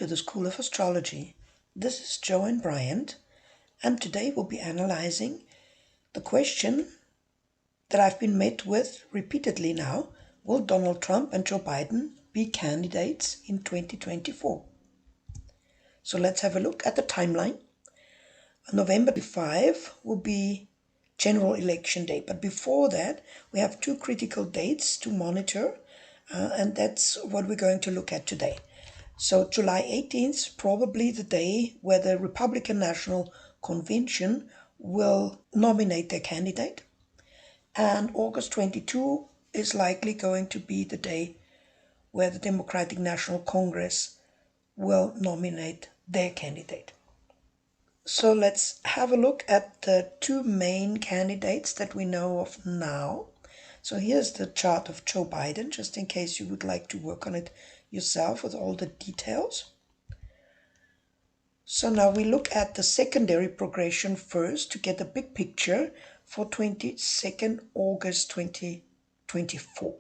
to the School of Astrology. This is Joanne Bryant, and today we'll be analyzing the question that I've been met with repeatedly now: will Donald Trump and Joe Biden be candidates in 2024? So let's have a look at the timeline. November 5 will be general election day, but before that we have two critical dates to monitor, and that's what we're going to look at today. So July 18th, probably the day where the Republican National Convention will nominate their candidate. And August 22 is likely going to be the day where the Democratic National Congress will nominate their candidate. So let's have a look at the two main candidates that we know of now. So here's the chart of Joe Biden, just in case you would like to work on it yourself with all the details. So now we look at the secondary progression first to get a big picture for 22nd August 2024.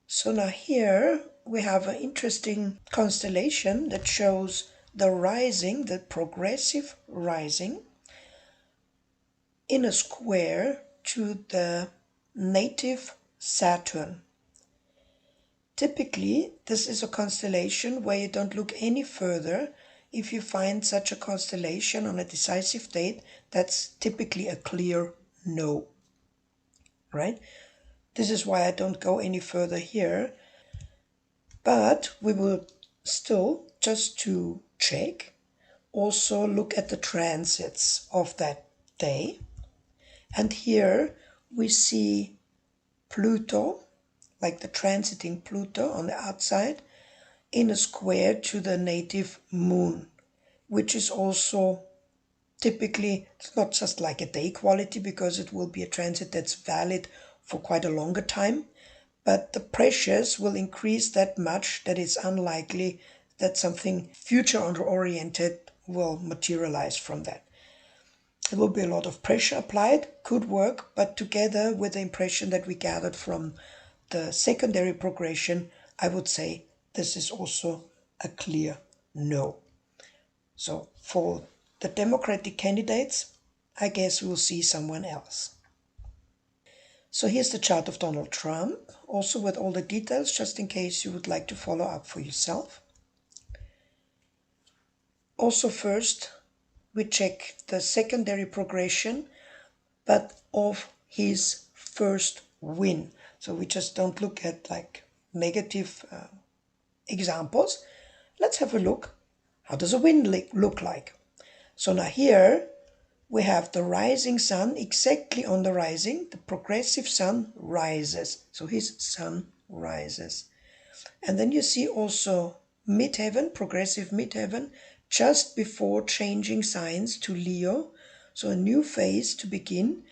So now here we have an interesting constellation that shows the rising, the progressive rising, in a square to the native Saturn. Typically, this is a constellation where you don't look any further. If you find such a constellation on a decisive date, that's typically a clear no, right? This is why I don't go any further here. But we will still, just to check, also look at the transits of that day. And here we see Pluto, like the transiting Pluto on the outside, in a square to the native moon, which is also typically, it's not just like a day quality, because it will be a transit that's valid for quite a longer time, but the pressures will increase that much that it's unlikely that something future-oriented will materialize from that. There will be a lot of pressure applied, could work, but together with the impression that we gathered from the secondary progression, I would say this is also a clear no. So for the Democratic candidates, I guess we'll see someone else. So here's the chart of Donald Trump, also with all the details, just in case you would like to follow up for yourself. Also first, we check the secondary progression, but of his first win. So we just don't look at like negative examples. Let's have a look. How does a win look like? So now here we have the rising sun exactly on the rising. The progressive sun rises. So his sun rises. And then you see also midheaven, progressive midheaven, just before changing signs to Leo. So a new phase to begin.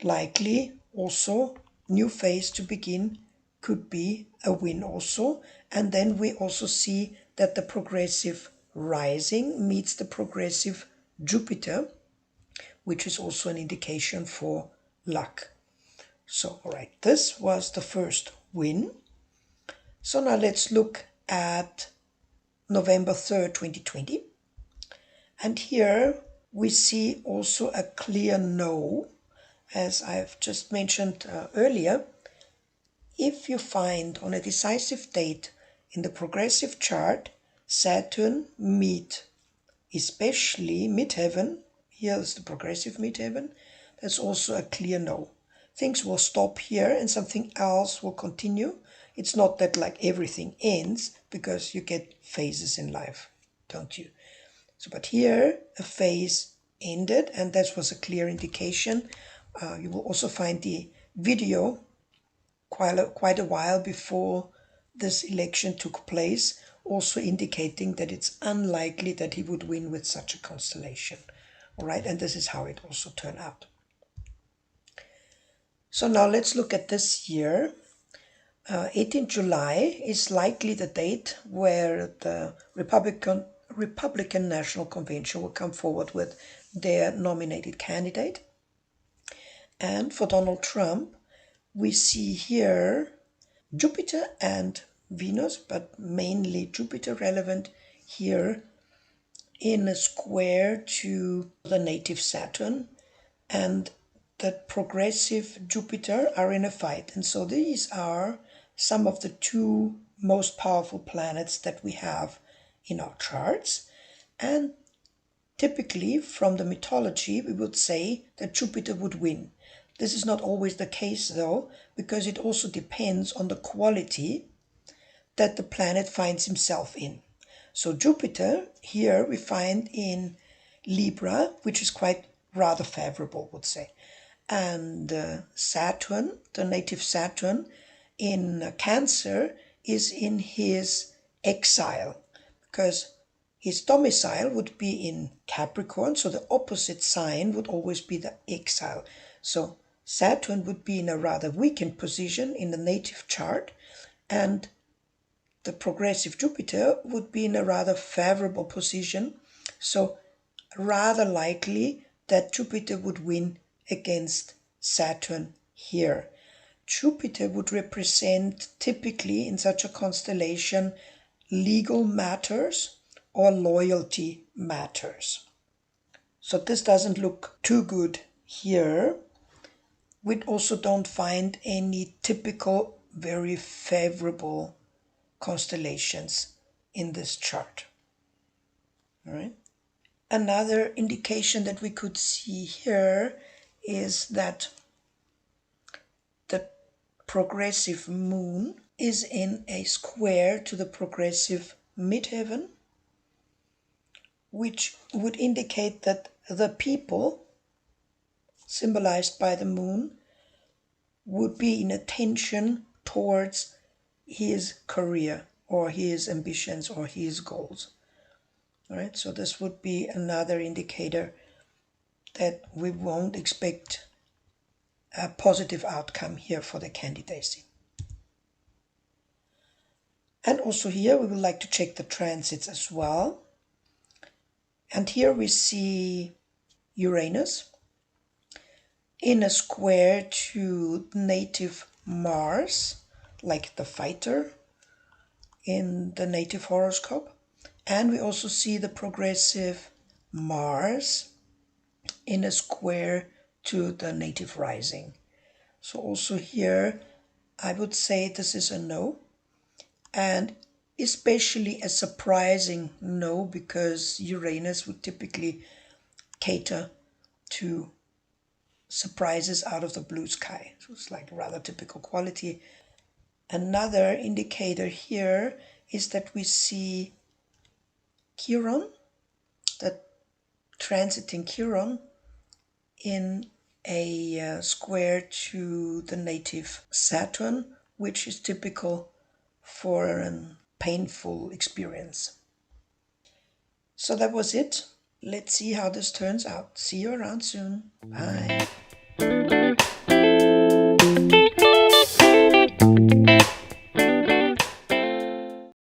Likely also new phase to begin could be a win also. And then we also see that the progressive rising meets the progressive Jupiter, which is also an indication for luck. So, all right, this was the first win. So now let's look at November 3rd, 2020. And here we see also a clear no, as I've just mentioned earlier. If you find on a decisive date in the progressive chart Saturn meet, especially midheaven, here is the progressive midheaven, that's also a clear no. Things will stop here and something else will continue. It's not that like everything ends, because you get phases in life, don't you? So, but here a phase ended, and that was a clear indication. You will also find the video quite a while before this election took place, also indicating that it's unlikely that he would win with such a constellation. All right, and this is how it also turned out. So now let's look at this year. 18th July is likely the date where the Republican National Convention will come forward with their nominated candidate. And for Donald Trump, we see here Jupiter and Venus, but mainly Jupiter relevant here in a square to the native Saturn, and the progressive Jupiter are in a fight. And so these are some of the two most powerful planets that we have in our charts. And typically from the mythology, we would say that Jupiter would win. This is not always the case though, because it also depends on the quality that the planet finds himself in. So Jupiter here we find in Libra, which is quite rather favorable, would say. And Saturn, the native Saturn, in Cancer is in his exile, because his domicile would be in Capricorn, so the opposite sign would always be the exile. So Saturn would be in a rather weakened position in the native chart, and the progressive Jupiter would be in a rather favorable position. So rather likely that Jupiter would win against Saturn here. Jupiter would represent typically in such a constellation legal matters or loyalty matters. So this doesn't look too good here. We also don't find any typical very favorable constellations in this chart. All right. Another indication that we could see here is that the progressive moon is in a square to the progressive midheaven, which would indicate that the people symbolized by the moon would be in attention towards his career or his ambitions or his goals. All right, so this would be another indicator that we won't expect a positive outcome here for the candidacy. And also here we would like to check the transits as well. And here we see Uranus in a square to native Mars, like the fighter in the native horoscope. And we also see the progressive Mars in a square to the native rising. So also here I would say this is a no, and especially a surprising no, because Uranus would typically cater to surprises out of the blue sky. So it's like rather typical quality. Another indicator here is that we see Chiron, that transiting Chiron in a square to the native Saturn, which is typical for a painful experience. So that was it. Let's see how this turns out. See you around soon. Bye.